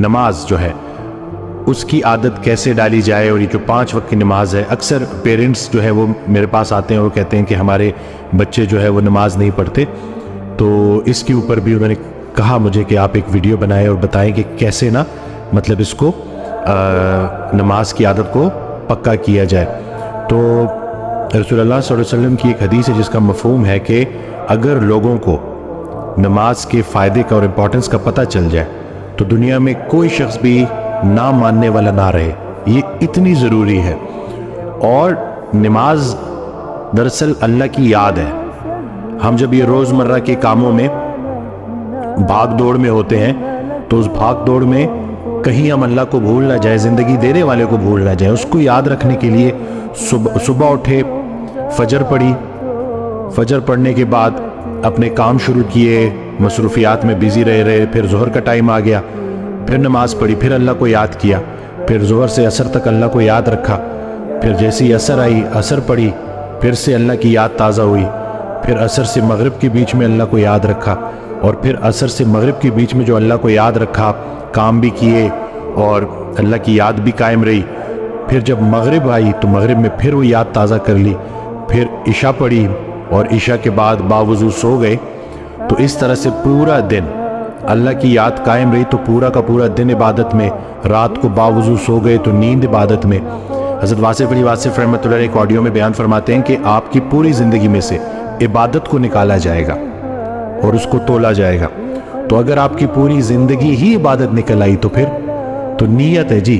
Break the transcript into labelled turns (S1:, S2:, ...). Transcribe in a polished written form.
S1: نماز جو ہے اس کی عادت کیسے ڈالی جائے، اور یہ جو 5 وقت کی نماز ہے، اکثر پیرنٹس جو ہے وہ میرے پاس آتے ہیں اور کہتے ہیں کہ ہمارے بچے جو ہے وہ نماز نہیں پڑھتے، تو اس کے اوپر بھی انہوں نے کہا مجھے کہ آپ ایک ویڈیو بنائیں اور بتائیں کہ کیسے نا مطلب اس کو نماز کی عادت کو پکا کیا جائے۔ تو رسول اللہ صلی اللہ علیہ وسلم کی ایک حدیث ہے جس کا مفہوم ہے کہ اگر لوگوں کو نماز کے فائدے کا اور امپورٹنس کا پتہ چل جائے تو دنیا میں کوئی شخص بھی نہ ماننے والا نہ رہے، یہ اتنی ضروری ہے۔ اور نماز دراصل اللہ کی یاد ہے۔ ہم جب یہ روزمرہ کے کاموں میں بھاگ دوڑ میں ہوتے ہیں تو اس بھاگ دوڑ میں کہیں ہم اللہ کو بھول نہ جائیں، زندگی دینے والے کو بھول نہ جائیں، اس کو یاد رکھنے کے لیے صبح اٹھے، فجر پڑھی، فجر پڑھنے کے بعد اپنے کام شروع کیے، مصروفیات میں بیزی رہے، پھر ظہر کا ٹائم آ گیا، پھر نماز پڑھی، پھر اللہ کو یاد کیا، پھر ظہر سے عصر تک اللہ کو یاد رکھا، پھر جیسی عصر آئی عصر پڑھی، پھر سے اللہ کی یاد تازہ ہوئی، پھر عصر سے مغرب کے بیچ میں اللہ کو یاد رکھا، اور پھر عصر سے مغرب کے بیچ میں جو اللہ کو یاد رکھا کام بھی کیے اور اللہ کی یاد بھی قائم رہی۔ پھر جب مغرب آئی تو مغرب میں پھر وہ یاد تازہ کر لی، پھر عشاء پڑھی اور عشاء کے بعد باوضو سو گئے۔ تو اس طرح سے پورا دن اللہ کی یاد قائم رہی، تو پورا کا پورا دن عبادت میں، رات کو باوضو سو گئے تو نیند عبادت میں۔ حضرت واصف علی واصف رحمۃ اللہ علیہ ایک آڈیو میں بیان فرماتے ہیں کہ آپ کی پوری زندگی میں سے عبادت کو نکالا جائے گا اور اس کو تولا جائے گا۔ تو اگر آپ کی پوری زندگی ہی عبادت نکل آئی تو پھر تو نیت ہے جی،